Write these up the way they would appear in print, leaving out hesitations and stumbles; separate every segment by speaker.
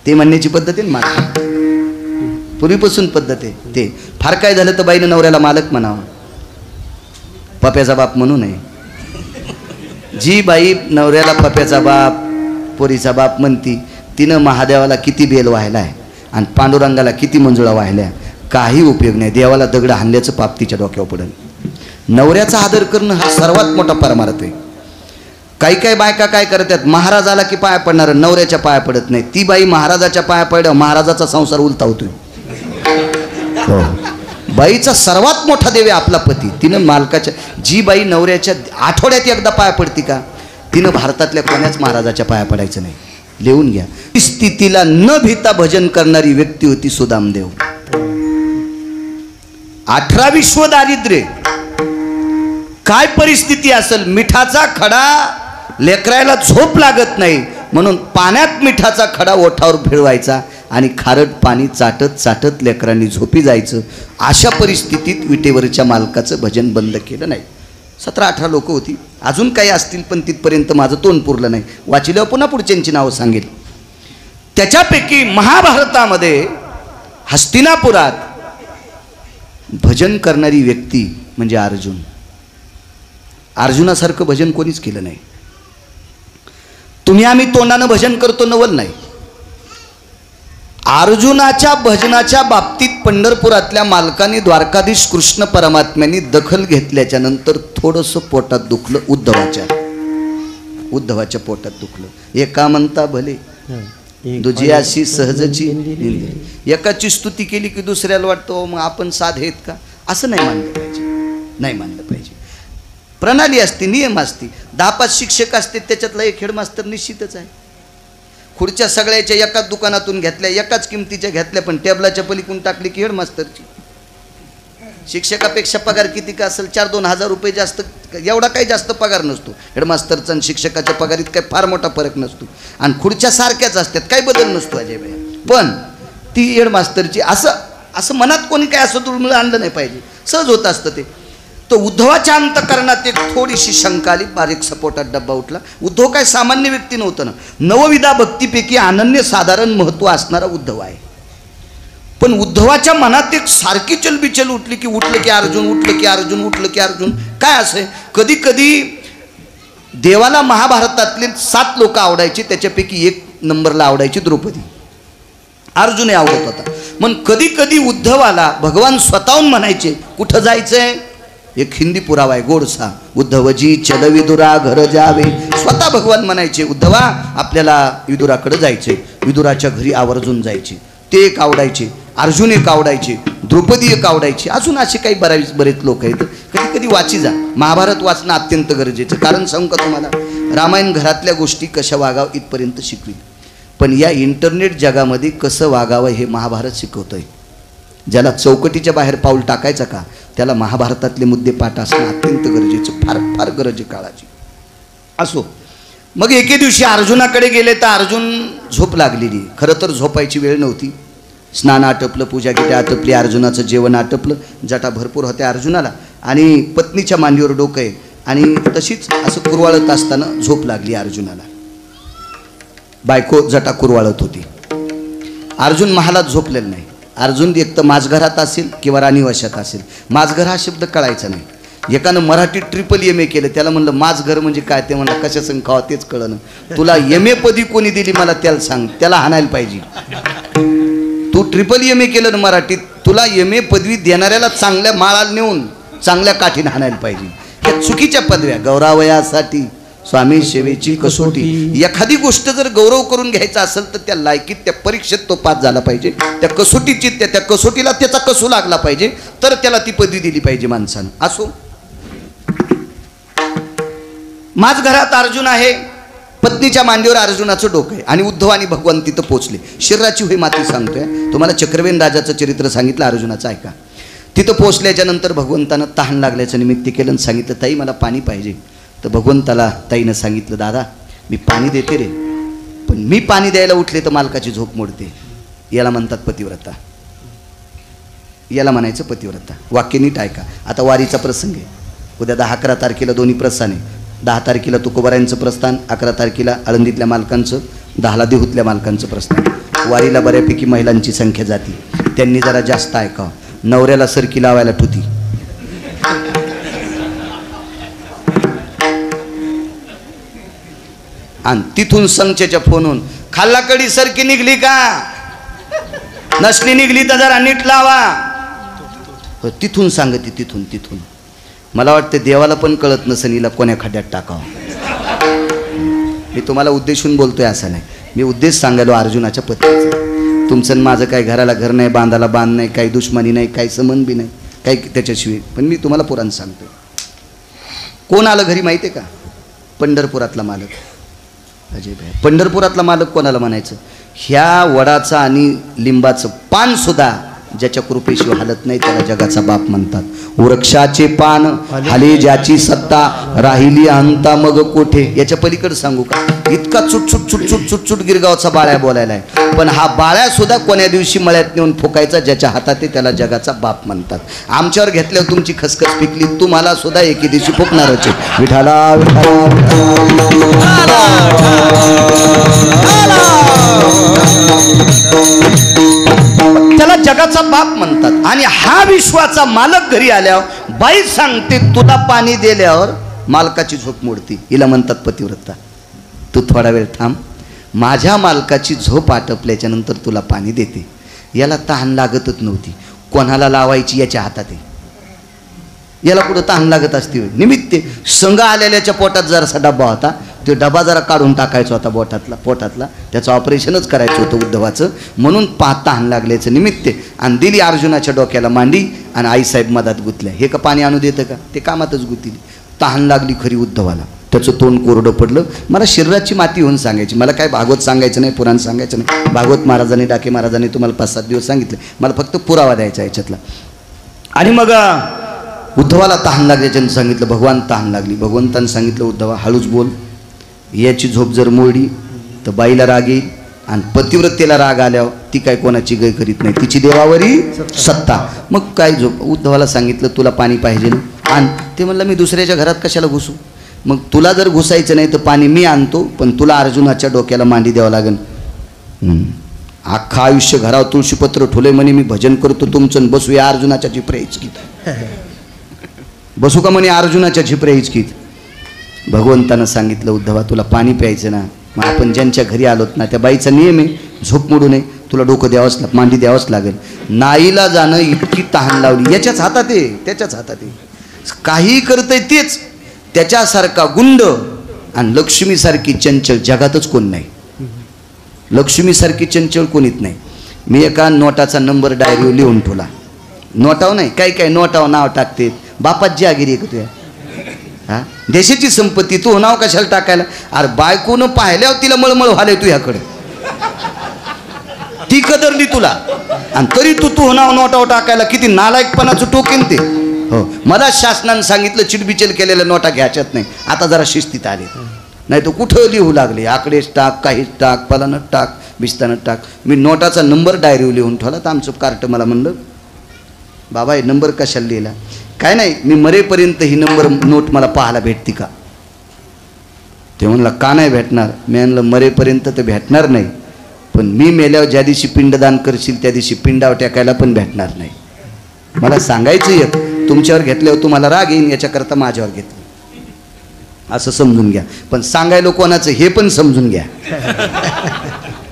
Speaker 1: ते म्हणण्याची पद्धत आहे ना, पूर्वीपासून पद्धत आहे. ते फार काय झालं तर बाईनं नवऱ्याला मालक म्हणावं, पप्याचा बाप म्हणू नये. जी बाई नवऱ्याला पप्याचा बाप, पोरीचा बाप म्हणती, तिनं महादेवाला किती बेल वाहिलाय आणि पांडुरंगाला किती मंजुळा वाहिल्या, काही उपयोग नाही. देवाला दगड हाणल्याचं पाप तिच्या डोक्यावर पडेल. नवऱ्याचा आदर करणं हा सर्वात मोठा परमार्थ आहे. काही काही बायका काय करतात, महाराजाला की पाया पडणार, नवऱ्याच्या पाया पडत नाही. ती बाई महाराजाच्या पाया पडल्यावर महाराजाचा संसार उलटा होतोय. बाईचा सर्वात मोठा देव आहे आपला पती. तिनं मालकाच्या, जी बाई नवऱ्याच्या आठवड्यात एकदा पाया पडती का, तिनं भारतातल्या कोण्याच महाराजाच्या पाया पडायचं नाही. लिहून घ्या. स्थितीला न भीता भजन करणारी व्यक्ती होती सुदामदेव. 18 विश्व दारिद्र्य, काय परिस्थिती असेल, मिठाचा खडा लेकरायला झोप लागत नाही म्हणून पाण्यात मिठाचा खडा ओठावर फिरवायचा आणि खारट पाणी चाटत चाटत लेकरांनी झोपी जायचं. अशा परिस्थितीत विटेवरच्या मालकाचं भजन बंद केलं नाही. 17-18 लोक होती, अजून काही असतील पण तिथपर्यंत माझं तोंड पुरलं नाही. वाचिल्यावर पुन्हा पुढच्यांची नावं सांगेल. त्याच्यापैकी महाभारतामध्ये हस्तिनापुरात भजन करणारी व्यक्ती म्हणजे अर्जुन. अर्जुनासारखं भजन कोणीच केलं नाही. तुम्ही आम्ही तोंडानं भजन करतो नवल नाही. अर्जुनाच्या भजनाच्या बाबतीत पंढरपुरातल्या मालकाने द्वारकाधीश कृष्ण परमात्म्यांनी दखल घेतल्याच्या नंतर थोडंसं पोटात दुखलं. उद्धवाच्या पोटात दुखलं. एका म्हणता भले दुजी अशी सहजची निंदी. एकाची स्तुती केली की दुसऱ्याला वाटतं मग आपण साधे आहेत का, असं नाही मानलं पाहिजे. नाही मानलं पाहिजे. प्रणाली असते, नियम असते. 10-5 शिक्षक असते, त्याच्यातला एक हेडमास्तर निश्चितच आहे. खुर्च्या सगळ्याच्या एकाच दुकानातून घेतल्या, एकाच किमतीच्या घेतल्या, पण टेबलाच्या पलीकडून टाकली की हेडमास्टरची. शिक्षकापेक्षा पगार किती का असेल, 4-2 हजार रुपये जास्त, एवढा काही जास्त पगार नसतो. हेडमास्टरचा आणि शिक्षकाच्या पगारीत काही फार मोठा फरक नसतो. आणि खुर्च्या सारख्याच असतात, काही बदल नसतो अजय भाई. पण ती हेडमास्टरची, असं मनात कोणी काय असं दुर्मिळ आणलं नाही पाहिजे. सहज होत असतं ते. तर उद्धवाच्या अंतकरणात एक थोडीशी शंका आली. बारीक सपोर्टात डब्बा उठला. उद्धव काय सामान्य व्यक्ती नव्हतं ना. 9 भक्तीपैकी अनन्य साधारण महत्त्व असणारा उद्धव आहे. पण उद्धवाच्या मनात एक सारखी चलबिचल उठली की उठलं की अर्जुन, उठलं की अर्जुन, उठलं की अर्जुन. काय असं, कधी कधी देवाला महाभारतातले 7 लोक आवडायचे, त्याच्यापैकी 1 नंबरला आवडायची द्रौपदी. अर्जुनही आवडत होता. मग कधी कधी उद्धवाला भगवान स्वतःहून म्हणायचे कुठं जायचंय. एक हिंदी पुरावा आहे गोडसा. उद्धवजी चल विदुरा घर जावे. स्वतः भगवान म्हणायचे उद्धवा आपल्याला विदुराकडे जायचे. विदुराच्या घरी आवर्जून जायचे. ते एक आवडायचे, अर्जुन एक आवडायचे, द्रौपदी एक आवडायची. अजून असे काही बरेच लोक आहेत. कधी कधी वाची जा. महाभारत वाचणं अत्यंत गरजेचं. कारण सांगू का तुम्हाला, रामायण घरातल्या गोष्टी कशा वागावं इथपर्यंत शिकवी, पण या इंटरनेट जगामध्ये कसं वागावं हे महाभारत शिकवतंय. ज्याला चौकटीच्या बाहेर पाऊल टाकायचं का, त्याला महाभारतातले मुद्दे पाठ असणं अत्यंत गरजेचं, फार फार गरजे काळाची. असो, मग एके दिवशी अर्जुनाकडे गेले तर अर्जुन झोप लागलेली. खरं तर झोपायची वेळ नव्हती. स्नान आटपलं, पूजा गीता आटपली, अर्जुनाचं जेवण आटपलं. जटा भरपूर होत्या अर्जुनाला आणि पत्नीच्या मांडीवर डोकं आहे आणि तशीच असं कुरवाळत असताना झोप लागली अर्जुनाला. बायको जटा कुरवाळत होती. अर्जुन महालात झोपलेला नाही. अर्जुन एक तर माझघरात असेल किंवा राणीवशात असेल. माझघर हा शब्द कळायचा नाही. एकानं मराठीत MA केलं. त्याला म्हणलं माझघर म्हणजे काय, ते म्हणलं कशा संग खावा तेच कळलं. तुला MA पदी कोणी दिली मला त्याला सांग, त्याला हाणायला पाहिजे. तू MA केलं ना मराठीत, तुला MA पदवी देणाऱ्याला चांगल्या माळाला नेऊन चांगल्या काठीने हाणायला पाहिजे. ह्या चुकीच्या पदव्या. गौरवयासाठी स्वामी सेवेची कसोटी. एखादी गोष्ट जर गौरव करून घ्यायचा असेल तर त्या लायकीत, त्या परीक्षेत तो पास झाला पाहिजे. त्या कसोटीची, त्या कसोटीला त्याचा कसू लागला पाहिजे, तर त्याला ती पदवी दिली पाहिजे माणसानं. असो, माझ घरात अर्जुन आहे. पत्नीच्या मांडीवर अर्जुनाचं डोकं आहे आणि उद्धव आणि भगवान तिथं पोचले. शरीराची होई माती सांगतोय तुम्हाला. चक्रवेन राजाचं चरित्र सांगितलं अर्जुनाचं, ऐका. तिथं पोचल्याच्या नंतर भगवंतानं तहान लागल्याचं निमित्त केलं आणि सांगितलं ताई मला पाणी पाहिजे. तर भगवंताला ताईनं सांगितलं दादा मी पाणी देते रे, पण मी पाणी द्यायला उठले तर मालकाची झोप मोडते. याला म्हणतात पतिव्रता. याला म्हणायचं पतिव्रता. वाक्य नीट ऐका. आता वारीचा प्रसंग आहे. उद्या 10-11 तारखेला दोन्ही प्रस्थान आहे. 10 तारखेला तुकोबारायांचं प्रस्थान, 11 तारखेला आळंदीतल्या मालकांचं, 10ला देहूतल्या मालकांचं प्रश्न, वारीला बऱ्यापैकी महिलांची संख्या जाती, त्यांनी जरा जास्त ऐकावं. नवऱ्याला सरकी लावायला ठुती. आणि तिथून संख्येच्या फोनहून खाल्ला कडी सरकी निघली का, नसली निघली तर जरा नीट लावा. तिथून सांगते, तिथून तिथून. मला वाटतं देवाला पण कळत नसेल हिला कोण्या खड्ड्यात टाकावं. मी तुम्हाला उद्देशून बोलतोय असं नाही, मी उद्देश सांगायलो अर्जुनाच्या पत्नीचा. तुमचं माझं काही घराला घर नाही, बांधाला बांध नाही, काही दुश्मनी नाही, काही संबंध बी नाही, काही त्याच्याशिवाय. पण मी तुम्हाला पुराण सांगतोय. कोण आलं घरी माहिती आहे का? पंढरपुरातला मालक. अजय भाई, पंढरपुरातला मालक कोणाला म्हणायचं? ह्या वडाचं आणि लिंबाचं पान सुद्धा ज्याच्या कृपेशिवाय हालत नाही त्याला जगाचा बाप म्हणतात. वृक्षाचे पान हाले ज्याची सत्ता, राहिली अंता मग कोठे. याच्या पलीकडे सांगू का? इतका चुटचुट चुटचुट चुटचुट गिरगावचा बाळ्या बोलायला आहे, पण हा बाळ्या सुद्धा कोण्या दिवशी मळ्यात नेऊन फुकायचा ज्याच्या हातात आहे त्याला जगाचा बाप म्हणतात. आमच्यावर घेतल्यावर तुमची खसखस पिकली, तुम्हाला सुद्धा एके दिवशी फुकणारच आहे. विठाला त्याला जगाचा बाप म्हणतात. आणि हा विश्वाचा मालक घरी आल्यावर बाई सांगते तुला पाणी दिल्यावर मालकाची झोप मोडती. हिला म्हणतात पतिव्रता. तू थोडा वेळ थांब, माझ्या मालकाची झोप आटपल्याच्या नंतर तुला पाणी देते. याला तहान लागतच नव्हती, कोणाला लावायची याच्या हातात आहे. याला कुठं तहान लागत असते? निमित्त संघ आलेल्याच्या पोटात जरासा डब्बा होता, तो डबा जरा काढून टाकायचा होता पोटातला. त्याचं ऑपरेशनच करायचं होतं उद्धवाचं, म्हणून तहान लागल्याचं निमित्त. आणि दिली अर्जुनाच्या डोक्याला मांडी आणि आईसाहेब मधात गुंतल्या. हे का पाणी आणू देतं का? ते कामातच गुंतली. तहान लागली खरी उद्धवाला, त्याचं तोंड कोरडं पडलं. मला शरीराची माती होऊन सांगायची, मला काय भागवत सांगायचं नाही, पुराण सांगायचं नाही. भागवत महाराजांनी, डाके महाराजांनी तुम्हाला 5-7 दिवस सांगितले, मला फक्त पुरावा द्यायचा याच्यातला. आणि मग उद्धवाला तहान लागल्याच्यानं सांगितलं, भगवान तहान लागली. भगवंतानं सांगितलं उद्धवा हळूच बोल, याची झोप जर मोडली तर बाईला राग येईल, आणि पतिव्रतेला राग आल्यावर ती काय कोणाची गय करीत नाही, तिची देवावरी सत्ता. मग काय झोप? उद्धवाला सांगितलं तुला पाणी पाहिजे ना, आण. ते म्हणलं मी दुसऱ्याच्या घरात कशाला घुसू? मग तुला जर घुसायचं नाही तर पाणी मी आणतो, पण तुला अर्जुनाच्या डोक्याला मांडी द्यावं लागेल. अख्खा आयुष्य घरावर तुळशीपत्र ठोले म्हणे, मी भजन करतो तुमचं, बसूया अर्जुनाच्या झिपऱ्या हिचकीत. बसू का म्हणे अर्जुनाच्या झिपऱ्या हिचकीत? भगवंतानं सांगितलं उद्धवा तुला पाणी प्यायचं ना, मग आपण ज्यांच्या घरी आलोत ना त्या बाईचा नियम आहे, झोप मोडू नये, तुला डोकं द्यावंच लागेल, मांडी द्यावंच लागेल. नाईला जाणं, इतकी तहान लावली. याच्याच हातात आहे, त्याच्याच हातात आहे. काही करतंय तेच. त्याच्यासारखा गुंड आणि लक्ष्मीसारखी चंचल जगातच कोण नाही. लक्ष्मीसारखी चंचल कोणीच नाही. मी एका नोटाचा नंबर डायरीवर लिहून ठेवला. नोटाव नाही, काही नोटाव नाव टाकते. बापात जागिरी आहे का तुझ्या? हा, देशाची संपत्ती, तू नाव कशाला टाकायला? अरे बायकोनं पाहिल्यावर तिला मळमळ व्हाले तुझ्याकडे, ती कदरली तुला, आणि तरी तू नाव नोटाव टाकायला. किती नालायकपणाचं टोकेन ते. हो, मला शासनानं सांगितलं चिडबिचल केलेल्या नोटा घ्यायच्यात नाही. आता जरा शिस्तीत आले, नाही तर कुठं लिहू लागले, आकडेच टाक, काहीच टाक, फलानं टाक, बिस्तानं टाक. मी नोटाचा नंबर डायरीवर लिहून ठेवला. तर आमचं कार्ट मला म्हणलं बाबा हे नंबर कशाला लिहिला? काय नाही, मी मरेपर्यंत ही नंबर नोट मला पाहायला भेटती का? ते म्हणला का नाही भेटणार? मी म्हणलं मरेपर्यंत तर भेटणार नाही, पण मी मेल्यावर ज्या दिवशी पिंडदान करशील त्या दिवशी पिंडावर टाकायला पण भेटणार नाही. मला सांगायचं एक, तुमच्यावर घेतल्यावर तुम्हाला राग येईन, याच्याकरता माझ्यावर घेतलं असं समजून घ्या. पण सांगायला कोणाचं हे पण समजून घ्या.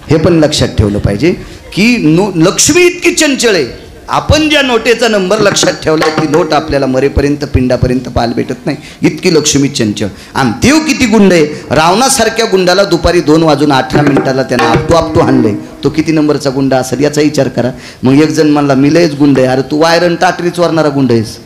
Speaker 1: हे पण लक्षात ठेवलं पाहिजे की लक्ष्मी इतकी चंचल आहे. आपण ज्या नोटेचा नंबर लक्षात ठेवलाय ती नोट आपल्याला मरेपर्यंत पिंडापर्यंत पाहायला भेटत नाही, इतकी लक्ष्मी चंचल. आणि देव किती गुंड आहे. रावणासारख्या गुंडाला दुपारी 2:18 त्यानं आपटू हाणलंय. तो किती नंबरचा गुंडा असेल याचा विचार करा. मग एक जण म्हणला मी लयच गुंड आहे. अरे तू वायरन टाटरीच वरणारा गुंड आहेस.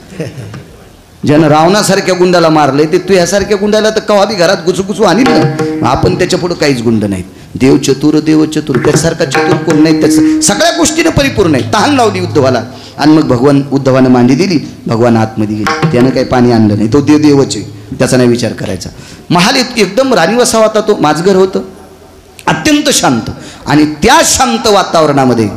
Speaker 1: ज्यानं रावणासारख्या गुंडाला मारलंय ते तू ह्यासारख्या गुंडाला तर कवा बी घरात गुसुगुसू आणील ना. आपण त्याच्या पुढे काहीच गुंड नाहीत. देव चतुर त्याच्यासारखा चतुर कोण नाही. त्याचं सगळ्या गोष्टीनं परिपूर्ण आहे. तहान लावली उद्धवाला, आणि मग उद्धवानं मांडी दिली. भगवान आतमध्ये गेले, त्यानं काही पाणी आणलं नाही. तो देवच आहे, त्याचा नाही विचार करायचा. महाल एकदम राणीवसा होता तो, माझघर होतं, अत्यंत शांत. आणि त्या शांत वातावरणामध्ये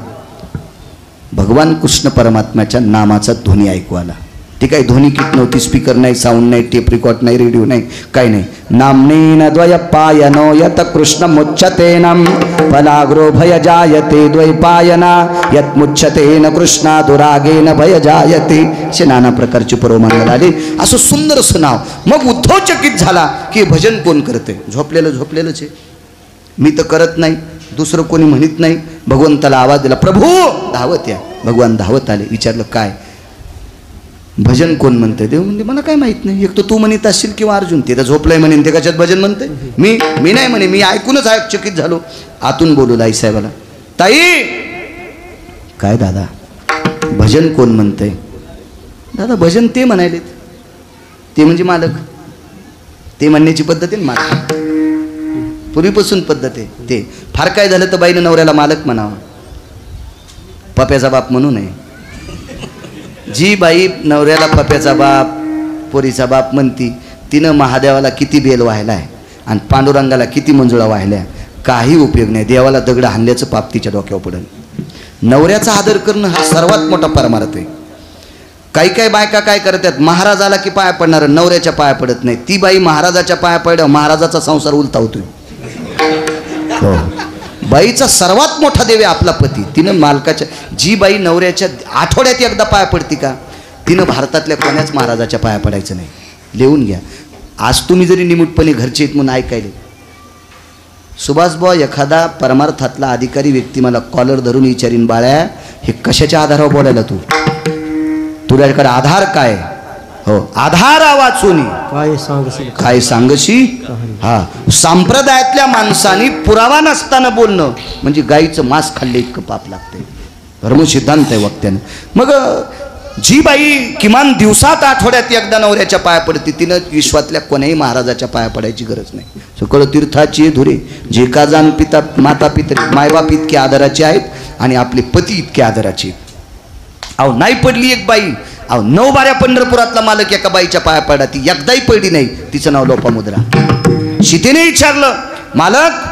Speaker 1: भगवान कृष्ण परमात्म्याच्या नामाचा ध्वनी ऐकू आला. ती काही ध्वनी किट नव्हती, स्पीकर नाही, साऊंड नाही, टेप रेकॉर्ड नाही, रेडिओ नाही, काही नाही. नामनेन द्वयपायनो यत कृष्ण मुच्यतेनम फलाग्रो भय जायते द्वैपायना यत मुच्यतेन कृष्णा दुरागेन भय जायते. असे नाना प्रकारचे परमानंद आले. असं सुंदरसं नाव. मग उद्धव चकित झाला की भजन कोण करते? झोपलेलंच आहे. मी तर करत नाही, दुसरं कोणी म्हणत नाही. भगवंताला आवाज दिला, प्रभू धावत या. भगवान धावत आले. विचारलं काय भजन कोण म्हणते? देव म्हणजे मला काय माहित नाही. एक तर तू म्हणत असशील किंवा अर्जुन. ते तर झोपलंय म्हणेन, ते कशात भजन म्हणते? मी नाही म्हणे. मी ऐकूनच चकित झालो. आतून बोलू आई साहेबाला, ताई काय दादा भजन कोण म्हणतंय? दादा भजन ते म्हणायलेत. ते म्हणजे मालक. ते म्हणण्याची पद्धत आहे ना, मालक पूर्वीपासून पद्धत आहे. ते फार काय झालं तर बाईनं नवऱ्याला मालक म्हणावं, पप्याचा बाप म्हणू नये. जी बाई नवऱ्याला पप्याचा बाप, पोरीचा बाप म्हणती, तिनं महादेवाला किती बेल वाहिलाय आणि पांडुरंगाला किती मंजुळा वाहिल्या, काही उपयोग नाही. देवाला दगड हाणल्याचं पाप तिच्या डोक्यावर पडेल. नवऱ्याचा आदर करणं हा सर्वात मोठा परमार्थ आहे. काही बायका काय करतात, महाराजाला की पाया पडणार, नवऱ्याच्या पाया पडत नाही. ती बाई महाराजाच्या पाया पडल्यावर महाराजाचा संसार उलटा होतोय. हो, बाईचा सर्वात मोठा देव आहे आपला पती. तिनं मालकाच्या, जी बाई नवऱ्याच्या आठवड्यात एकदा पाया पडती का, तिनं भारतातल्या कोण्याच महाराजाच्या पाया पडायचं नाही. लिहून घ्या. आज तुम्ही जरी निमूटपणे घरचे आहेत म्हणून ऐकायले, सुभाषबुवा एखादा परमार्थातला अधिकारी व्यक्ती मला कॉलर धरून विचारीन, बाळ्या हे कशाच्या आधारावर बोलायला तू? तुझ्याकडे आधार काय? हो, आधार वाचून काय सांगशी? हा, संप्रदायातल्या माणसांनी पुरावा नसताना बोलणं म्हणजे गाईचं मांस खाल्ले इतकं पाप लागते. धर्मसिद्धांत आहे वक्त्यानं. मग जी बाई किमान दिवसात आठवड्यात एकदा नवऱ्याच्या पाया पडते, तिनं विश्वातल्या कोण्याही महाराजाच्या पाया पडायची गरज नाही. सकळ तीर्थाची धुरे जे का जाण पिता माता पिता मायबाप इतके आदराचे आहेत आणि आपले पती इतके आदराचे. अहो नाही पडली एक बाई, अहो 9 बाऱ्या पंढरपुरातला मालक एका बाईच्या पाया पडला, ती एकदाही पडली नाही. तिचं नाव लोपामुद्रा. सीतेने विचारलं, मालक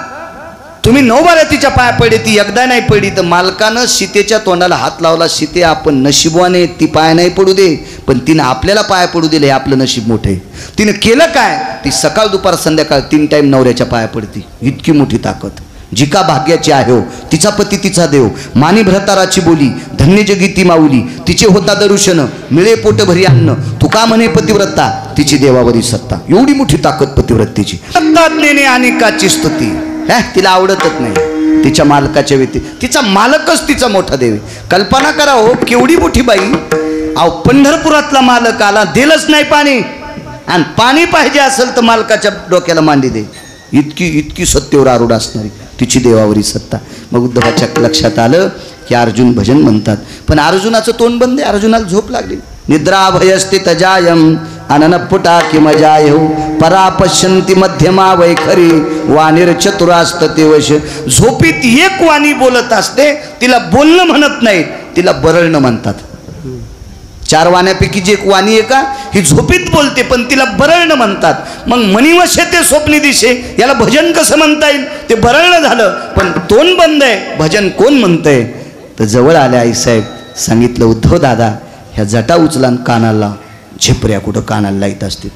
Speaker 1: तुम्ही 9 बाऱ्या तिच्या पाया पडली, ती एकदा नाही पडली. तर मालकानं सीतेच्या तोंडाला हात लावला, सीते आपण नशिबवाने, ती पाया नाही पडू दे, पण तिनं आपल्याला पाया पडू दिले, हे आपलं नशीब मोठं आहे. तिनं केलं काय, ती सकाळ दुपार संध्याकाळ 3 टाइम नवऱ्याच्या पाया पडती. इतकी मोठी ताकद. जिका भाग्याची आहे हो, तिचा पती तिचा देव. मानी भ्रताराची बोली, धन्य जगी ती माऊली, तिचे होता दरुशन, मिळे पोट भरी अन्न, तुका म्हणे पतिव्रता, तिची देवावरी सत्ता. एवढी मोठी ताकद पतिव्रतेची. सत्ताज्ञेने अनेकाची स्तुती, तिला आवडतच नाही तिच्या मालकाच्या व्यक्ती. तिचा मालकच तिचा मोठा देव. कल्पना करा हो, केवढी मोठी बाई. अहो पंढरपुरातला मालक आला, दिलंच नाही पाणी, आणि पाणी पाहिजे असेल तर मालकाच्या डोक्याला मांडी दे. इतकी सत्तेवर आरूढ असणारी तिची देवावरी सत्ता. मग उद्धवाच्या लक्षात आलं की अर्जुन भजन म्हणतात, पण अर्जुनाचं तोंड बंद आहे. अर्जुनाला झोप लागली. निद्रा भयस्ते तजायम अननपुटा कि मजाय हो परापश्यंती मध्यमा वैखरी वाणीर चतुरास्तते वश. झोपीत एक वाणी बोलत असते, तिला बोलणं म्हणत नाहीत, तिला बरळणं म्हणतात. 4 वाण्यापैकी जी एक वाणी आहे का, ही झोपीत बोलते पण तिला बरळणं म्हणतात. मग मनिवशे ते स्वप्नी दिशे, याला भजन कसं म्हणता येईल? ते बरळणं झालं, पण तोंड बंद आहे. भजन कोण म्हणतंय? तर जवळ आले आईसाहेब, सांगितलं उद्धव दादा ह्या जटा उचलान कानाला, झिपऱ्या कुठं कानाला लाईत असते.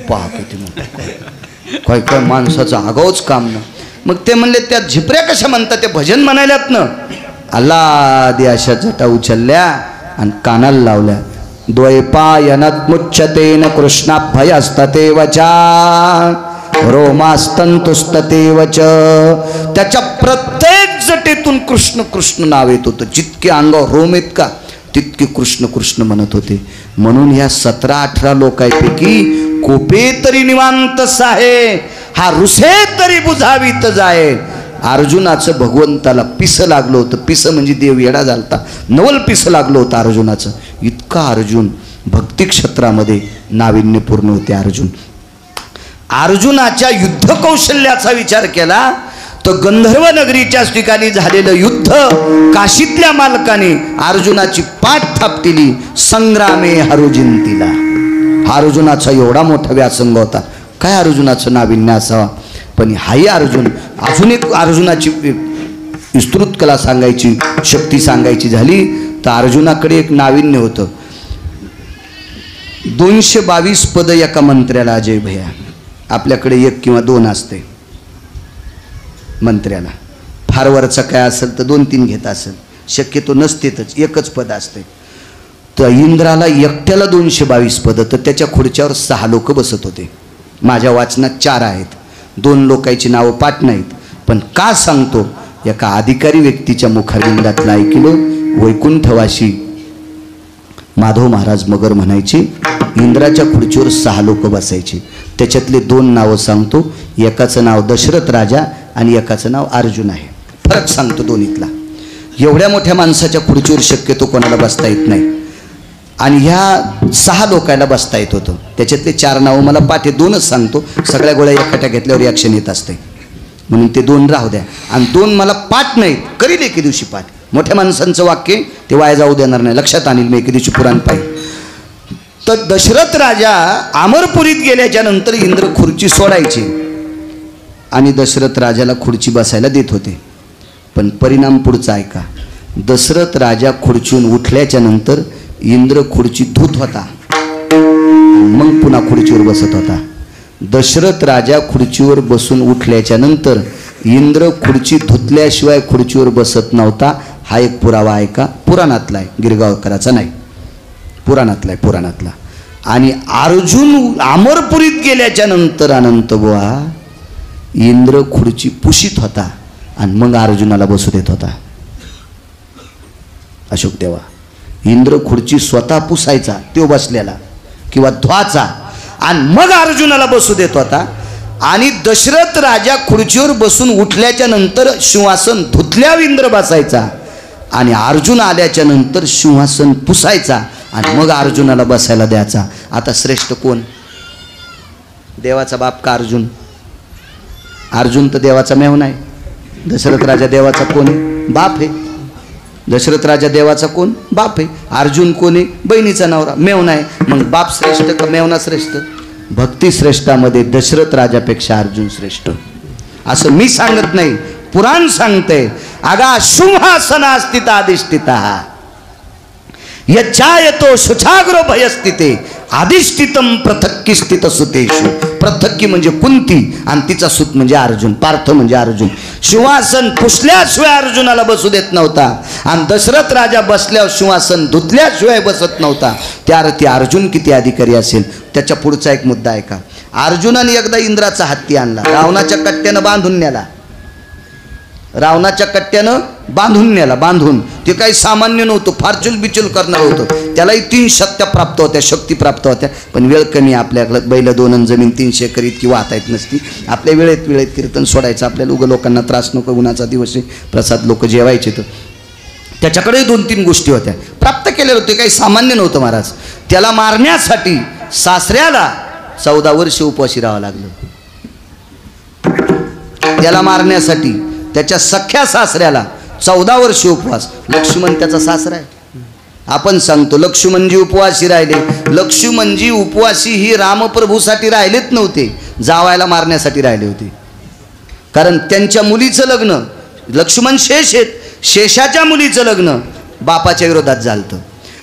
Speaker 1: पहा किती मोठं काय माणसाचं आगाऊच काम ना. मग ते म्हणले त्या झिपऱ्या कशा म्हणतात? ते भजन म्हणायल्यात ना. अल्ला दे अशा जटा उचलल्या आणि कानाला लावल्या. द्वैपायनात मुच्यतेन कृष्णाभयस्तते वचा रोमास्तंतुस्तते वच. त्याच्या प्रत्येक जटेतून कृष्ण कृष्ण नाव येत होतं. जितके अंगावर रोम आहेत का तितके कृष्ण कृष्ण म्हणत होते. म्हणून ह्या 17-18 लोकांपैकी कोपे तरी निवांत साहे, हा रुसे तरी बुझावीत जाय. अर्जुनाचं भगवंताला पिस लागलं होतं. पिस म्हणजे देव येडा झालता. नवल पिस लागलं होतं अर्जुनाचं. इतका अर्जुन भक्ती क्षेत्रामध्ये नाविन्यपूर्ण होते. अर्जुनाच्या युद्ध कौशल्याचा विचार केला तर गंधर्व नगरीच्या ठिकाणी झालेलं युद्ध काशीतल्या मालकाने अर्जुनाची पाठ थापटिली. संग्रामे हरुजिंतीला. हा अर्जुनाचा एवढा मोठा व्यासंग होता. काय अर्जुनाचं नाविन्य असावा. पण हाही अर्जुन. अजून एक अर्जुनाची विस्तृत कला सांगायची, शक्ती सांगायची झाली तर अर्जुनाकडे एक नाविन्य होतं. 222 पद एका मंत्र्याला अजय भैया. आपल्याकडे 1 किंवा 2 असते मंत्र्याला. फार वरचा काय असेल तर 2-3 घेत असेल, शक्यतो नसतेच, 1च पद असते. तर इंद्राला एकट्याला 222 पद, तर त्याच्या खुर्च्यावर 6 लोक बसत होते. माझ्या वाचनात 4 आहेत, 2 लोकांची नावं पाठ नाहीत. पण का सांगतो, एका अधिकारी व्यक्तीच्या मुखारविंदातलं ऐकलं. वैकुंठवासी माधव महाराज मगर म्हणायचे, इंद्राच्या खुर्चीवर 6 लोक बसायचे. त्याच्यातले 2 नावं सांगतो. एकाचं नाव दशरथ राजा आणि एकाचं नाव अर्जुन आहे. फरक सांगतो दोन्हीतला. एवढ्या मोठ्या माणसाच्या खुर्चीवर शक्यतो कोणाला बसता येत नाही, आणि ह्या 6 लोकांना बसता येत होतं. त्याच्यातले 4 नावं मला पाठ आहे, 2च सांगतो. सगळ्या गोळ्या एकट्या घेतल्यावर रिॲक्शन येत असते, म्हणून ते 2 राहू द्या. आणि 2 मला पाठ नाहीत, करील एके दिवशी पाठ. मोठ्या माणसांचं वाक्य ते वाया जाऊ देणार नाही, लक्षात आणील मी एके दिवशी पुराण पाहिजे. तर दशरथ राजा अमरपुरीत गेल्याच्या नंतर इंद्र खुर्ची सोडायची आणि दशरथ राजाला खुर्ची बसायला देत होते. पण परिणाम पुढचा ऐका. दशरथ राजा खुर्चीहून उठल्याच्या नंतर इंद्र खुर्ची धुत होता, मग पुन्हा खुर्चीवर बसत होता. दशरथ राजा खुर्चीवर बसून उठल्याच्या नंतर इंद्र खुर्ची धुतल्याशिवाय खुर्चीवर बसत नव्हता. हा एक पुरावा आहे का, पुराणातला आहे, गिरगावकराचा नाही, पुराणातला आहे, पुराणातला. आणि अर्जुन अमरपुरीत गेल्याच्या नंतर अनंत बुवा इंद्र खुर्ची पुशीत होता आणि मग अर्जुनाला बसू देत होता. अशोक देवा, इंद्र खुर्ची स्वतः पुसायचा तो बसलेला किंवा धुवाचा आणि मग अर्जुनाला बसू देत होता. आणि दशरथ राजा खुर्चीवर बसून उठल्याच्या नंतर सिंहासन धुतल्यावर इंद्र बसायचा आणि अर्जुन आल्याच्या नंतर सिंहासन पुसायचा आणि मग अर्जुनाला बसायला द्यायचा. आता श्रेष्ठ कोण, देवाचा बाप का अर्जुन? अर्जुन तर देवाचा मेव्हणा आहे. दशरथ राजा देवाचा कोण आहे? बाप आहे. दशरथ राजा देवाचा कोण? बाप आहे. अर्जुन कोण आहे? बहिणीचा नवरा, मेव्हणा आहे. मग बाप श्रेष्ठ का मेव्हणा श्रेष्ठ? भक्ती श्रेष्ठामध्ये दशरथ राजापेक्षा अर्जुन श्रेष्ठ. असं मी सांगत नाही, पुराण सांगते. अगा सिंहासना स्थिता अधिष्ठिता यच्चायतो शुचाग्रो भयस्थिते अधिष्ठितम पृथक्की स्थित सुतेषु. पृथक्की म्हणजे कुंती आणि तिचा सुत म्हणजे अर्जुन, पार्थ म्हणजे अर्जुन. सिंहासन पुसल्याशिवाय अर्जुनाला बसू देत नव्हता आणि दशरथ राजा बसल्यावर सिंहासन धुतल्याशिवाय बसत नव्हता. त्याअर्थी अर्जुन किती अधिकारी असेल. त्याच्या पुढचा एक मुद्दा आहे का, अर्जुनाने एकदा इंद्राचा हत्ती आणला, रावणाच्या कट्ट्यानं बांधून नेला, रावणाच्या कट्ट्यानं बांधून नेला. बांधून ते काही सामान्य नव्हतं, फारचुल बिचुल करणार होतं. त्यालाही 3 शक्त्या प्राप्त होत्या, शक्ती प्राप्त होत्या. पण वेळ कमी, आपल्याकडं बैल 2 आणि जमीन 300 एकर इतकी वाहता येत नसती. आपल्या वेळेत कीर्तन सोडायचं, आपल्याला उगं लोकांना त्रास नको, उन्हाचा दिवस आहे, प्रसाद लोक जेवायचे. तर त्याच्याकडे 2-3 गोष्टी होत्या, प्राप्त केलेल्या होत्या, काही सामान्य नव्हतं महाराज. त्याला मारण्यासाठी सासऱ्याला 14 वर्ष उपवासी राहावं लागलं. त्याला मारण्यासाठी त्याच्या सख्या सासऱ्याला 14 वर्ष उपवास. लक्ष्मण त्याचा सासरा आहे. आपण सांगतो लक्ष्मणजी उपवासी राहिले. लक्ष्मणजी उपवासी ही रामप्रभूसाठी राहिलेच नव्हते, जावायला मारण्यासाठी राहिले होते. कारण त्यांच्या मुलीचं लग्न, लक्ष्मण शेष आहेत, शेषाच्या मुलीचं लग्न बापाच्या विरोधात झालं.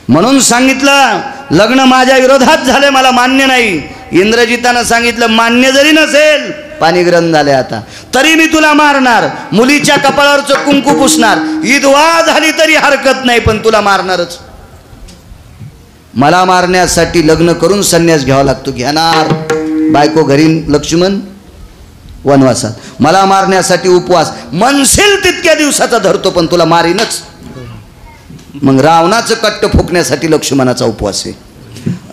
Speaker 1: म्हणून सांगितलं लग्न माझ्या विरोधात झाले, मला मान्य नाही. इंद्रजितानं सांगितलं मान्य जरी नसेल, पाणी ग्रहण झाले आता, तरी मी तुला मारणार, मुलीच्या कपाळावरचं कुंकू पुसणार, विधवा झाली तरी हरकत नाही, पण तुला मारणारच. मला मारण्यासाठी लग्न करून संन्यास घ्यावा लागतो. घेणार. बायको घरी, लक्ष्मण वनवासात. मला मारण्यासाठी उपवास, मनसेल तितक्या दिवसाचा धरतो, पण तुला मारीनच. मग रावणाचं कट्ट फुकण्यासाठी लक्ष्मणाचा उपवास आहे,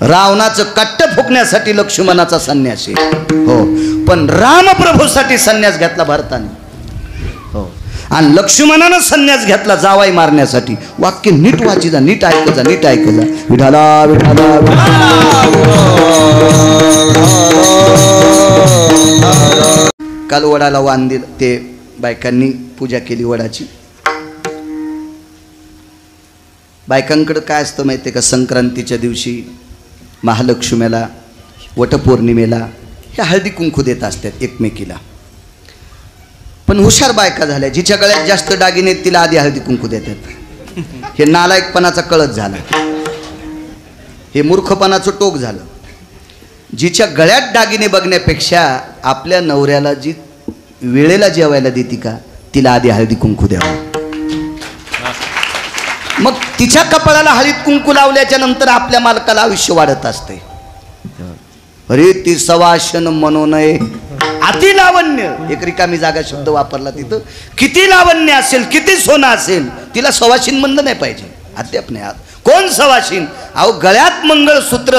Speaker 1: रावणाचं कट्ट फुकण्यासाठी लक्ष्मणाचा संन्यास आहे. हो, पण रामप्रभूसाठी संन्यास घेतला भरताने. हो, आणि लक्ष्मणानं संन्यास घेतला जावाई मारण्यासाठी. वाक्य नीट वाची जा, नीट ऐकत जा, नीट ऐकत जा. विठाला विठाला काल वडाला वाण दिलं, ते बायकांनी पूजा केली वडाची. बायकांकडं काय असतं माहिती आहे का, संक्रांतीच्या दिवशी, महालक्ष्मीला, वटपौर्णिमेला ह्या हळदी कुंकू देत असतात एकमेकीला. पण हुशार बायका झाल्या, जिच्या गळ्यात जास्त दागिने आहेत तिला आधी हळदी कुंकू देतात. हे नालायकपणाचा कळत झाला. हे मूर्खपणाचं टोक झालं. जिच्या गळ्यात दागिने बघण्यापेक्षा आपल्या नवऱ्याला जी वेळेला जेवायला देते का तिला आधी हळदी कुंकू द्यावं. मग तिच्या कपाळाला हळद कुंकू लावल्याच्या नंतर आपल्या मालकाला आयुष्य वाढत असते. अरे ती सवाशन म्हणू नये अति लावण्य, एक रिकामी जागा शब्द वापरला तिथं. किती लावण्य असेल, किती सोनं असेल, तिला सवाशीन म्हणलं नाही पाहिजे. अद्याप नाही. कोण सवाशीन? अहो गळ्यात मंगळसूत्र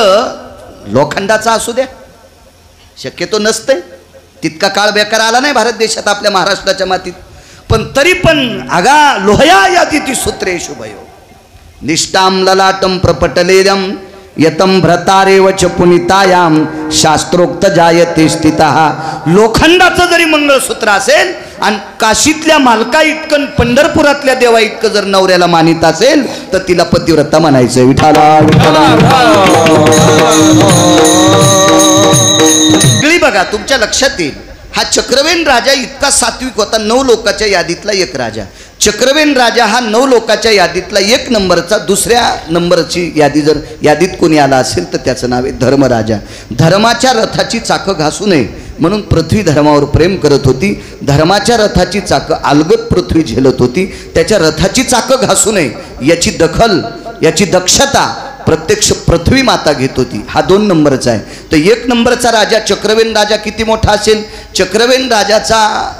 Speaker 1: लोखंडाचा असू द्या, शक्यतो नसते. तितका काळ बेकार आला नाही भारत देशात, आपल्या महाराष्ट्राच्या मातीत. पण तरी पण अगा लोहया यादी सूत्रे शुभयो निष्ठाम ललाटम प्रपटलेयम यतम भ्रतारेव च पुनितायाम शास्त्रोक्त जायते स्थितः. लोखंडाचं जरी मंगळसूत्र असेल आणि काशीतल्या मालका इतकं पंढरपुरातल्या देवा इतकं जर नवऱ्याला मानित असेल तर तिला पतिव्रता म्हणायचं. विठाला विठाला. बघा तुमच्या लक्षात येईल, हा चक्रवेन राजा इतका सात्विक होता. 9 लोकाच्या यादीतला एक राजा. चक्रवेन राजा हा 9 लोकाच्या यादीतला 1 नंबरचा. दुसऱ्या नंबरची यादी जर यादीत कोणी आला असेल तर त्याचं नाव आहे धर्मराजा. धर्माच्या रथाची चाकं घासू नये म्हणून पृथ्वी धर्मावर प्रेम करत होती. धर्माच्या रथाची चाकं अलगद पृथ्वी झेलत होती. त्याच्या रथाची चाकं घासू नये याची दखल, याची दक्षता प्रत्यक्ष पृथ्वी माता घेत होती. हा 2 नंबरचा आहे. तर 1 नंबरचा राजा चक्रवेन राजा किती मोठा असेल? चक्रवेन राजाचा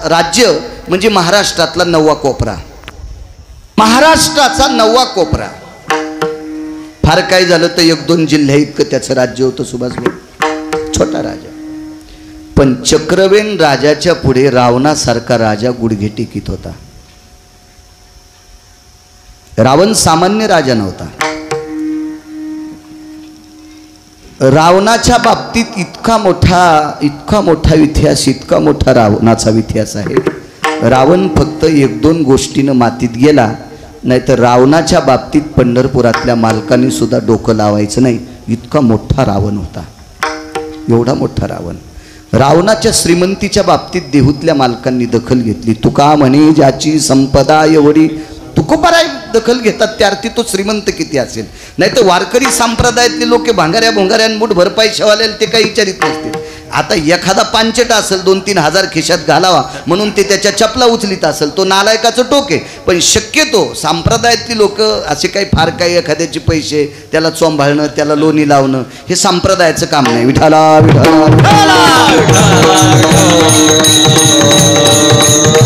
Speaker 1: राज्य म्हणजे महाराष्ट्रातला 9वा कोपरा. महाराष्ट्राचा 9वा कोपरा. फार काय झालं तर 1-2 जिल्ह्या इतकं त्याचं राज्य होतं. सुभाषभाऊ छोटा राजा. पण चक्रवेन राजाच्या पुढे रावणासारखा राजा गुडघे टेकीत होता. रावण सामान्य राजा नव्हता. रावणाच्या बाबतीत इतका मोठा इतिहास, इतका मोठा रावणाचा इतिहास आहे. रावण फक्त 1-2 गोष्टीनं मातीत गेला, नाहीतर रावणाच्या बाबतीत पंढरपुरातल्या मालकांनी सुद्धा डोकं लावायचं नाही. इतका मोठा रावण होता, एवढा मोठा रावण. रावणाच्या श्रीमंतीच्या बाबतीत देहूतल्या मालकांनी दखल घेतली. तुका म्हणे ज्याची संपदा एवढी, तुकोबाराय दखल घेतात त्या अर्थी तो श्रीमंत किती असेल. नाही तर वारकरी संप्रदायातले लोक भांगाऱ्या भोंगाऱ्यान मूठ भरपाई शेवाले ते काही विचारित नसतील. आता एखादा पांचट असेल 2-3 हजार खिशात घालावा म्हणून ते त्याच्या चपला उचलीत असेल, तो नालायकाचं टोक आहे. पण शक्यतो संप्रदायातली लोक असे काही फार काही एखाद्याचे पैसे त्याला चोंभाळणं, त्याला लोणी लावणं हे संप्रदायाचं काम नाही. विठाला विठाला.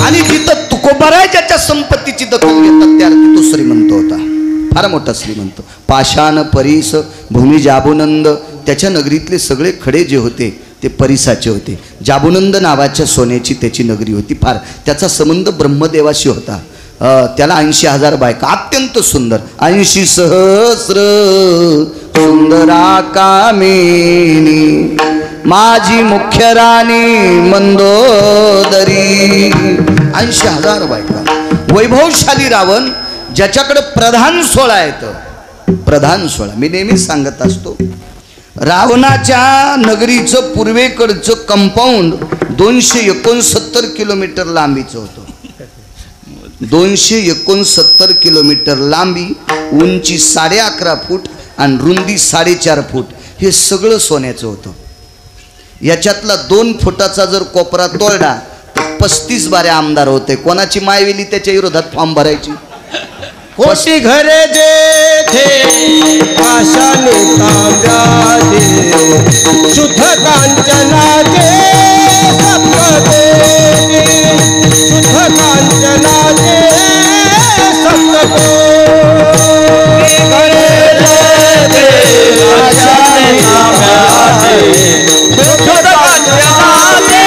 Speaker 1: आणि जिथं तुकोबाराय ज्याच्या संपत्तीची दखल घेतात त्या अर्थी तो श्रीमंत होता, फार मोठा श्रीमंत. पाषाण परीस भूमी जाबुनंद, त्याच्या नगरीतले सगळे खडे जे होते ते परिसाचे होते. जाबुनंद नावाच्या सोन्याची त्याची नगरी होती. फार त्याचा संबंध ब्रह्मदेवाशी होता. त्याला 80,000 बायका, अत्यंत सुंदर. 80 सहस्र सुंदरा कामिनी माझी मुख्य राणी मंदोदरी. 80,000 बायका. वैभवशाली रावण, ज्याच्याकडे प्रधान 16 येतं. प्रधान 16 मी नेहमीच सांगत असतो. रावणाच्या नगरीचं पूर्वेकडचं कंपाऊंड 269 किलोमीटर लांबीचं होतं. 269 किलोमीटर लांबी, उंची 11.5 फूट आणि रुंदी 4.5 फूट. हे सगळं सोन्याचं होतं. याच्यातला 2 फुटाचा जर कोपरा तोडला तर 35 बारे आमदार होते. कोणाची मायवेली त्याच्या विरोधात फॉर्म भरायची.
Speaker 2: कोटी घरे जेथे आशाने तांब्याचे शुद्ध कांचनाचे सप्तकोटी, शुद्ध कांचनाचे सप्तकोटी घरे जेथे आशाने तांब्याचे शुद्ध कांचनाचे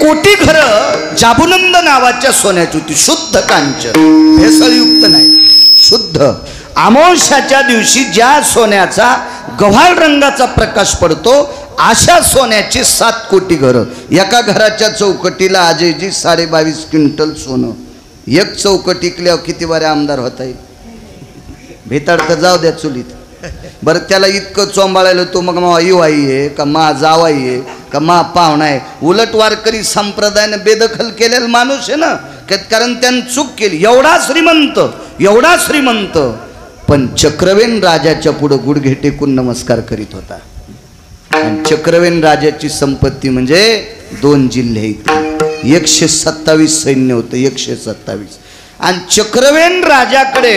Speaker 1: कोटी घरं जाबुनंद नावाच्या सोन्याची होती. शुद्ध कांचन, भेसळयुक्त नाही, शुद्ध. अमावस्याच्या दिवशी ज्या सोन्याचा गव्हाळ रंगाचा प्रकाश पडतो अशा सोन्याची 7 कोटी घरं. एका घराच्या चौकटीला अजयजी 22.5 क्विंटल सोनं. एक चौकट इकल्यावर किती बारे आमदार होता येईल. भेताड तर जाऊ द्या चुलीत. बरं त्याला इतकं चोंबाळायला तो मग मा आई आहे का मा जावाई आहे का मा पाहुणा आहे. उलट वारकरी संप्रदायानं बेदखल केलेला माणूस आहे ना, कारण त्यानं चूक केली. एवढा श्रीमंत पण चक्रवेन राजाच्या पुढं गुडघे टेकून नमस्कार करीत होता. आणि चक्रवेन राजाची संपत्ती म्हणजे 2 जिल्हे इथे 127 सैन्य होतं, 127. आणि चक्रवेन राजाकडे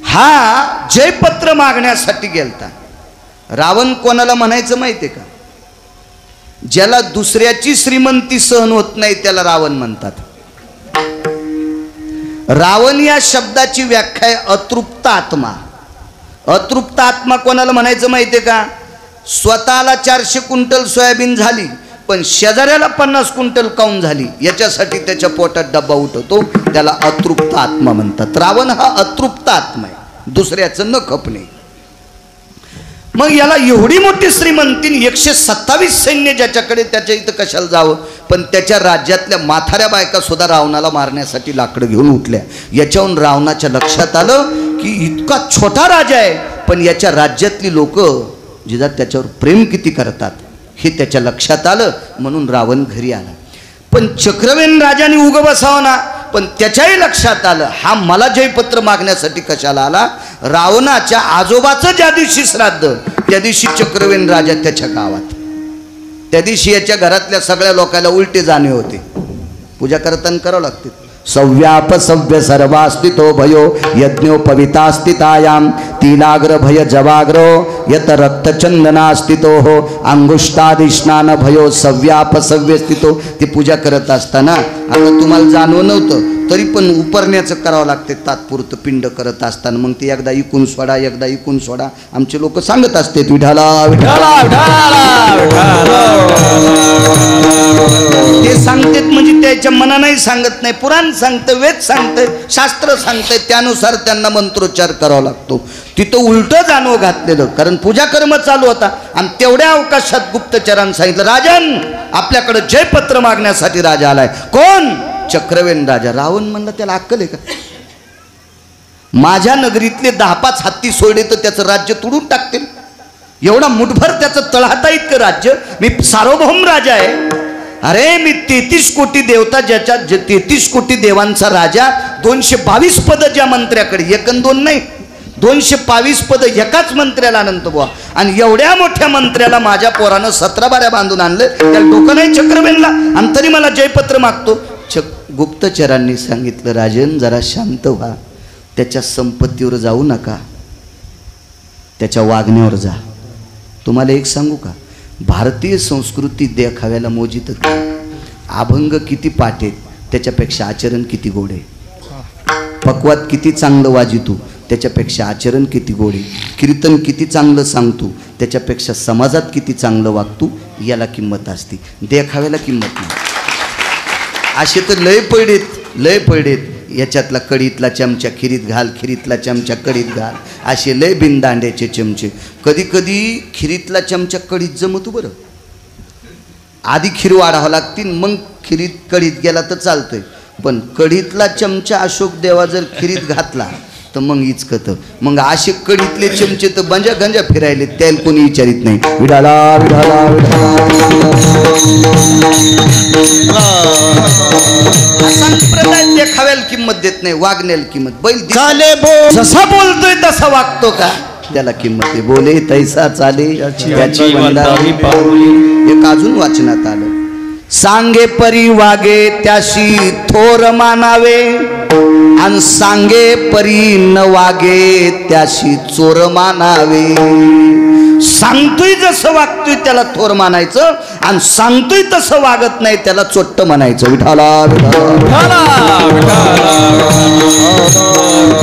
Speaker 1: हा जयपत्र मागण्यासाठी गेलता. रावण कोणाला म्हणायचं माहितीये का? ज्याला दुसऱ्याची श्रीमंती सहन होत नाही त्याला रावण म्हणतात. रावण या शब्दाची व्याख्या आहे अतृप्त आत्मा. अतृप्त आत्मा कोणाला म्हणायचं माहितीये का? स्वतःला 400 क्विंटल सोयाबीन झाली पण शेजाऱ्याला 50 क्विंटल काऊन झाली याच्यासाठी त्याच्या पोटात डब्बा उठवतो, त्याला अतृप्त आत्मा म्हणतात. रावण हा अतृप्त आत्मा आहे, दुसऱ्याचं न खपणे. मग याला एवढी मोठी श्रीमंती 127 सैन्य ज्याच्याकडे, त्याच्या इथं कशाला जावं. पण त्याच्या राज्यातल्या म्हाताऱ्या बायका सुद्धा रावणाला मारण्यासाठी लाकडं घेऊन उठल्या. याच्याहून रावणाच्या लक्षात आलं की इतका छोटा राजा आहे पण याच्या राज्यातली लोक जिजा त्याच्यावर प्रेम किती करतात हे त्याच्या लक्षात आलं. म्हणून रावण घरी आला. पण चक्रवेन राजाने उग बसावं ना, पण त्याच्याही लक्षात आलं हा मला जयपत्र मागण्यासाठी कशाला आला. रावणाच्या आजोबाचं ज्या दिवशी श्राद्ध त्या दिवशी चक्रवेन राजा त्याच्या गावात. त्या दिवशी याच्या घरातल्या सगळ्या लोकांना उलटे जाणे होते. पूजा करताना करावं लागते. सव्याप सव्य सर्वास्तितो भयो यज्ञोपवितास्तितायाम तिलाग्र भय जवाग्रो यत रक्तचंदनास्तितो हो अंगुष्टादिष्णान भयो सव्याप सव्य स्थितो. ती पूजा करत असताना आता तुम्हाला जाणवं नव्हतं तरी पण उपरण्याचं करावं लागते तात्पुरतं पिंड करत असताना. मग ते एकदा इकून सोडा एकदा इकून सोडा आमचे लोक सांगत असते विठाला विठाला ते सांगतेत म्हणजे त्याच्या मनानेही सांगत नाही. पुराण सांगतं, वेद सांगतं, शास्त्र सांगतंय, त्यानुसार त्यांना मंत्रोच्चार करावा लागतो. तिथं उलटं जाणवं घातलेलं कारण पूजा कर्म चालू होता आणि तेवढ्या अवकाशात गुप्तचरांनी सांगितलं राजन आपल्याकडे जयपत्र मागण्यासाठी राजा आलाय. कोण? चक्रवेन राजा. रावण म्हणलं त्याला अक्कल आहे का? माझ्या नगरीतले 10-5 हत्ती सोडले तर त्याचं राज्य तुडून टाकतील. एवढा मुठभर त्याचं तळहाता इतकं राज्य. मी सार्वभौम राजा आहे. अरे मी 33 कोटी देवता ज्याच्या 33 कोटी देवांचा राजा. 222 पद ज्या मंत्र्याकडे, 1 अन 2 नाही 222 पद एकाच मंत्र्याला अनंत बुवा. आणि एवढ्या मोठ्या मंत्र्याला माझ्या पोरानं 17 बाऱ्या बांधून आणलं. त्याला डोकं नाही चक्रवेनला आणि तरी मला जयपत्र मागतो. गुप्तचरांनी सांगितलं राजन जरा शांत व्हा. त्याच्या संपत्तीवर जाऊ नका, त्याच्या वागण्यावर जा. तुम्हाला एक सांगू का? भारतीय संस्कृती देखाव्याला मोजित अभंग किती पाठ त्याच्यापेक्षा आचरण किती गोड आहे. पक्वात किती चांगलं वाजितू त्याच्यापेक्षा आचरण किती गोड आहे. कीर्तन किती चांगलं सांगतो त्याच्यापेक्षा समाजात किती चांगलं वागतो याला किंमत असते, देखाव्याला किंमत नाही. असे तर लय पडलेत याच्यातला कडीतला चमचा खिरीत घाल, खिरीतला चमचा कडीत घाल, असे लय बिनदांड्याचे चमचे. कधी कधी खिरीतला चमचा कडीत जमतो. बरं आधी खीर वाढावं लागते मग खिरीत कडीत गेला तर चालतंय. पण कढीतला चमचा अशोक देवा जर खिरीत घातला तर मग इचकत. मग असे कढीतले चमचे तर गंजा गंजा फिरायले त्याला कोणी विचारित नाही. विडाला विडाला संप्रदाय देखाव्याला किंमत देत नाही, वागण्याला किंमत. बैल जसा बोलतोय तसा वागतो का त्याला किंमत आहे. बोले तैसा चाले याची वंदावी पाऊली. एक अजून वाचनात आलं सांगे परी वागे त्याशी थोर मानावे आणि सांगे परी न वागे त्याशी चोर मानावे. सांगतोय जसं वागतोय त्याला थोर मानायचं आणि सांगतोय तसं वागत नाही त्याला चोट्ट म्हणायचं. विठाला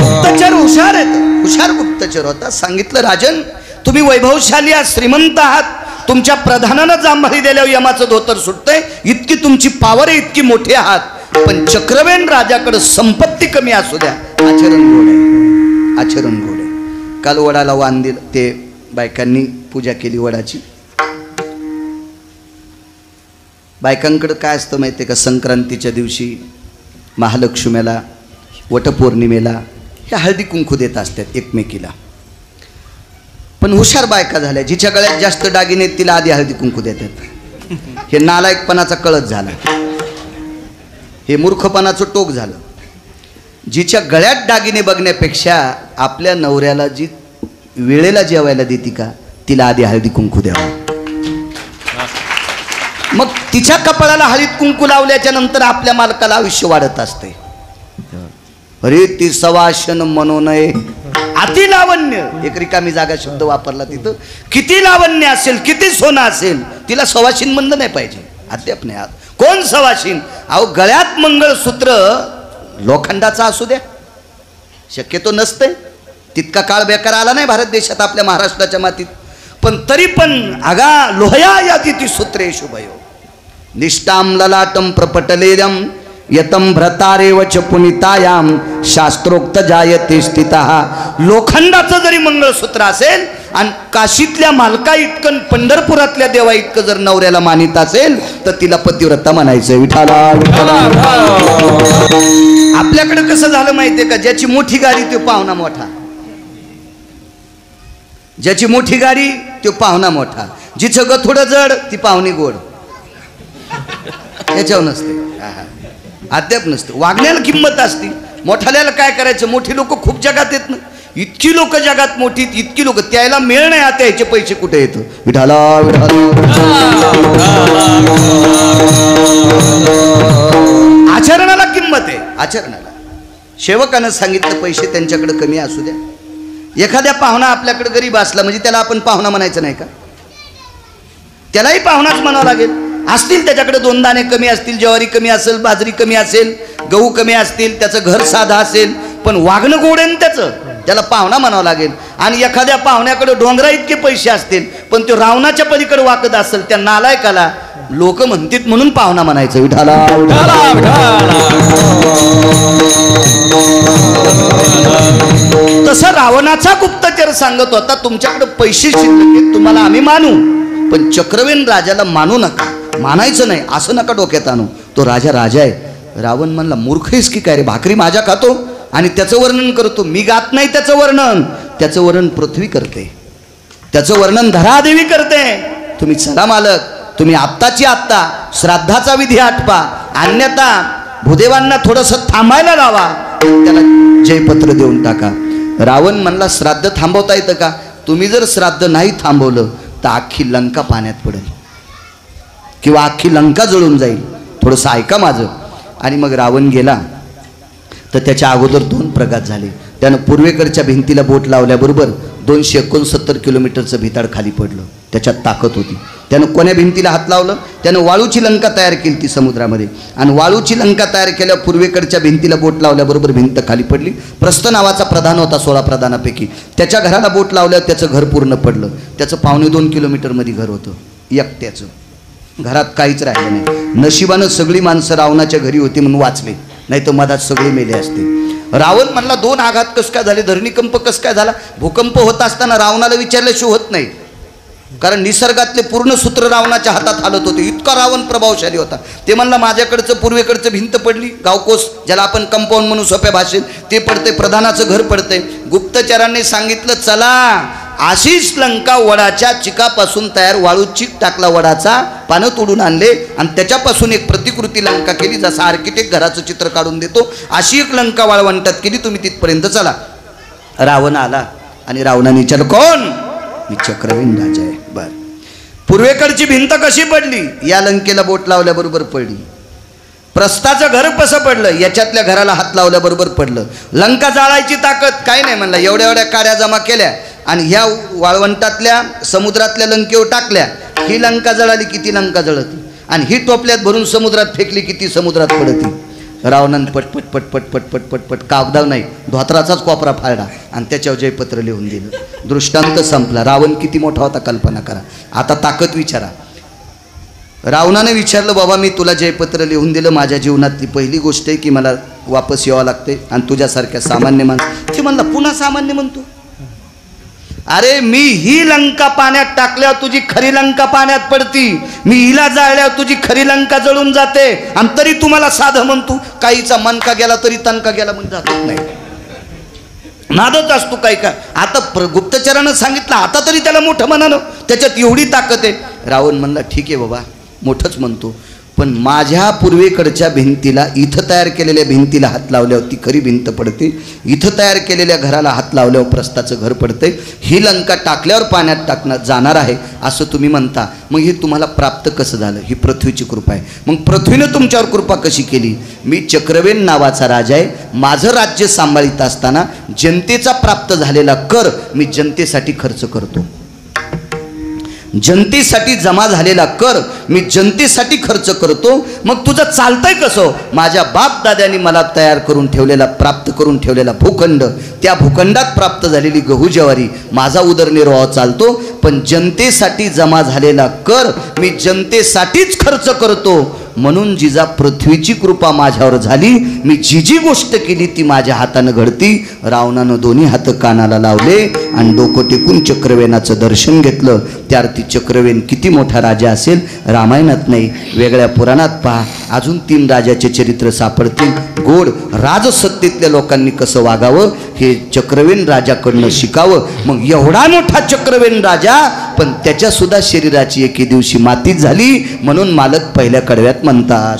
Speaker 1: गुप्तचर हुशार आहेत, हुशार गुप्तचर होता. सांगितलं राजन तुम्ही वैभवशाली आहात, श्रीमंत आहात, तुमच्या प्रधानानं जांभळी दिल्यावर यमाचं धोतर सुटतंय, इतकी तुमची पावर आहे, इतकी मोठी आहात. पण चक्रवेन राजाकडे संपत्ती कमी असू द्या, आचरण गोड आहे, आचरण गोड आहे. काल वडाला वाण दिलं, ते बायकांनी पूजा केली वडाची. बायकांकडे काय असतं माहिती आहे का? संक्रांतीच्या दिवशी, महालक्ष्मीला, वटपौर्णिमेला हे हळदी कुंकू देत असतात एकमेकीला. पण हुशार बायका झाल्या, जिच्या गळ्यात जास्त दागिने तिला आधी हळदी कुंकू देतात. हे नालायकपणाचा कळत झाला, हे मूर्खपणाचं टोक झालं. जिच्या गळ्यात दागिने बघण्यापेक्षा आपल्या नवऱ्याला जी वेळेला जेवायला देते का तिला आधी हळदी कुंकू द्यावं. मग तिच्या कपाळाला हळदी कुंकू लावल्याच्या नंतर आपल्या मालकाला आयुष्य वाढत असते. अरे ती सवाशन म्हणू नये, अति लावण्य, एक रिकामी जागा शब्द वापरला तिथं. किती लावण्य असेल, किती सोनं असेल, तिला सवाशीन म्हणलं नाही पाहिजे. अद्याप नाही. कोण सवाशीन? अहो गळ्यात मंगळसूत्र लोखंडाचा असू द्या, शक्यतो नसते. तितका काळ बेकार आला नाही भारत देशात, आपल्या महाराष्ट्राच्या मातीत. पण तरी पण अगा लोहया यादी सूत्रे शुभयो निष्ठाम ललाटम प्रपटलेयम यतम भ्रतारेव च पुनितायाम शास्त्रोक्त जायते स्थितः. लोखंडाचं जरी मंगळसूत्र असेल आणि काशीतल्या मालका इतकं पंढरपुरातल्या देवा इतकं जर नवऱ्याला मानित असेल तर तिला पतिव्रता म्हणायचं. विठाला आपल्याकडे कसं झालं माहितीये का? ज्याची मोठी गाडी तो पाहुणा मोठा, ज्याची मोठी गाडी तो पाहुणा मोठा, जिचं गथोडं जड ती पाहुणी गोड. याच्यावर नसते, अद्याप नसते. वागण्याला किंमत असते. मोठाल्याला काय करायचं? मोठी लोक खूप जगात येत ना, इतकी लोक जगात मोठी, इतकी लोक, त्याला मेळ नाही आता याचे पैसे कुठे येतं. विठाला आचरणाला किंमत आहे, आचरणाला. सेवकानं सांगितलं पैसे त्यांच्याकडे कमी असू द्या. एखाद्या पाहुणा आपल्याकडे गरीब असला म्हणजे त्याला आपण पाहुणा म्हणायचं नाही का? त्यालाही पाहुणाच म्हणावं लागेल. असतील त्याच्याकडे 2 दाणे कमी असतील, ज्वारी कमी असेल, बाजरी कमी असेल, गहू कमी असतील, त्याचं घर साधा असेल, पण वागणं गोड आहे त्याचं, त्याला पाहुणा म्हणावं लागेल. आणि एखाद्या पाहुण्याकडे डोंगरा इतके पैसे असतील पण तो रावणाच्या पलीकडे वाकत असेल, त्या नालायकाला लोक म्हणतात म्हणून पाहुणा म्हणायचं. विठाला तसं रावणाचा गुप्तचर सांगत होता, तुमच्याकडे पैसे शिल्लक, तुम्हाला आम्ही मानू, पण चक्रवेन राजाला मानू नका, मानायचं नाही, असं नका डोक्यात आणू. तो राजा राजा आहे. रावण म्हणला मूर्ख आहेस की काय रे? भाकरी माझ्या खातो आणि त्याचं वर्णन करतो. मी गात नाही त्याचं वर्णन, त्याचं वर्णन पृथ्वी करते, त्याचं वर्णन धरादेवी करते. तुम्ही चला मालक, तुम्ही आत्ताची आत्ता श्राद्धाचा विधी आटपा, अन्यथा भूदेवांना थोडंसं थांबायला लावा, त्याला जयपत्र देऊन टाका. रावण म्हणला श्राद्ध थांबवता येतं का? तुम्ही जर श्राद्ध नाही थांबवलं तर अख्खी लंका पाण्यात पडेल किंवा अख्खी लंका जळून जाईल. थोडंसं ऐका माझं. आणि मग रावण गेला तर त्याच्या अगोदर 2 प्रघात झाले. त्यानं पूर्वेकडच्या भिंतीला बोट लावल्याबरोबर 269 किलोमीटरचं भिताड खाली पडलं. त्याच्यात ताकद होती. त्यानं कोण्या भिंतीला हात लावलं? त्यानं वाळूची लंका तयार केली ती समुद्रामध्ये, आणि वाळूची लंका तयार केल्या पूर्वेकडच्या भिंतीला बोट लावल्याबरोबर भिंत खाली पडली. प्रस्थ नावाचा प्रधान होता 16 प्रधानापैकी, त्याच्या घराला बोट लावल्यावर त्याचं घर पूर्ण पडलं. त्याचं 2.25 किलोमीटरमध्ये घर होतं एकट्याचं, घरात काहीच राहिलं नाही. नशिबानं सगळी माणसं रावणाच्या घरी होती म्हणून वाचले, नाही तर मधात सगळे मेले असते. रावण म्हणला 2 आघात कस काय झाले, धरणीकंप कस काय झाला? भूकंप होत असताना रावणाला विचारल्याशिवाय होत नाही, कारण निसर्गातले पूर्ण सूत्र रावणाच्या हातात हालत होते. इतका रावण प्रभावशाली होता. ते म्हणला माझ्याकडचं पूर्वेकडचं भिंत पडली, गावकोस ज्याला आपण कंपाऊंड म्हणून सोप्या भाषेत, ते पडते, प्रधानाचं घर पडते. गुप्तचरांनी सांगितलं चला आशिष लंका वडाच्या चिकापासून तयार, वाळू चिक टाकला वडाचा, पानं तोडून आणले आणि त्याच्यापासून एक प्रतिकृती लंका केली. जसं आर्किटेक्ट घराचं चित्र काढून देतो अशी एक लंका वाळवंटात केली. तुम्ही तिथपर्यंत चला. रावण आला आणि रावणाने विचारलं कोण? मी चक्रवेन राजा आहे. बर, पूर्वेकडची भिंत कशी पडली? या लंकेला बोट लावल्याबरोबर पडली. प्रस्थाचं घर कसं पडलं? याच्यातल्या घराला हात लावल्याबरोबर पडलं. लंका जाळायची ताकद काय नाही म्हणला. एवढ्या एवढ्या काड्या जमा केल्या आणि ह्या वाळवंटातल्या समुद्रातल्या लंकेवर टाकल्या. ही लंका जळाली, किती लंका जळती, आणि ही टोपल्यात भरून समुद्रात फेकली, किती समुद्रात पडती. रावणानं पटपट पटपट पटपट पटपट कागदाव नाही धोत्राचाच कोपरा फाळला आणि त्याच्यावर जयपत्र लिहून दिलं. दृष्टांत संपला. रावण किती मोठा होता कल्पना करा. आता ताकद विचारा. रावणाने विचारलं बाबा मी तुला जयपत्र लिहून दिलं, माझ्या जीवनातली पहिली गोष्ट आहे की मला वापस यावं लागते आणि तुझ्यासारख्या सामान्य माणसं. ते म्हणला पुन्हा सामान्य म्हणतो? अरे मी ही लंका पाण्यात टाकल्यावर तुझी खरी लंका पाण्यात पडती, मी हिला जाळल्यावर तुझी खरी लंका जळून जाते, आणि तरी तुम्हाला साधं म्हणतो. काहीचा मनका गेला तरी तनका गेला म्हणून जातच नाही. नादच असतो काय का. आता गुप्तचरानं सांगितलं, आता तरी त्याला मोठं म्हणालं, त्याच्यात एवढी ताकद आहे. रावण म्हणला ठीक आहे बाबा, मोठंच म्हणतो, पण माझ्या पूर्वेकडच्या भिंतीला, इथं तयार केलेल्या भिंतीला हात लावल्यावर ती खरी भिंत पडते, इथं तयार केलेल्या घराला हात लावल्यावर प्रस्थाचं घर पडते, ही लंका टाकल्यावर पाण्यात टाकणार जाणार आहे असं तुम्ही म्हणता. मग हे तुम्हाला प्राप्त कसं झालं? ही पृथ्वीची कृपा आहे. मग पृथ्वीनं तुमच्यावर कृपा कशी केली? मी चक्रवेन नावाचा राजा आहे. माझं राज्य सांभाळीत असताना जनतेचा प्राप्त झालेला कर मी जनतेसाठी खर्च करतो. जनतेसाठी जमा झालेला कर मी जनतेसाठी खर्च करतो. मग तुझं चालतंय कसं? माझ्या बाप दाद्यांनी मला तयार करून ठेवलेला, प्राप्त करून ठेवलेला भूखंड, त्या भूखंडात प्राप्त झालेली गहू ज्वारी, माझा उदरनिर्वाह चालतो. पण जनतेसाठी जमा झालेला कर मी जनतेसाठीच खर्च करतो. म्हणून जिजा पृथ्वीची कृपा माझ्यावर झाली, मी जी जी गोष्ट केली ती माझ्या हातानं घडती. रावणानं दोन्ही हात कानाला लावले आणि डोकं टेकून चक्रवेनाचं दर्शन घेतलं. त्यार्थी चक्रवेन किती मोठा राजा असेल रामायणात नाही, वेगळ्या पुराणात पहा, अजून 3 राजाचे चरित्र सापडतील. गोड राजसत्तेतल्या लोकांनी कसं वागावं हे चक्रवेन राजाकडनं शिकावं. मग एवढा मोठा चक्रवेन राजा, पण त्याच्या सुद्धा शरीराची एके दिवशी मातीच झाली. म्हणून मालक पहिल्या कडव्यात म्हणतात,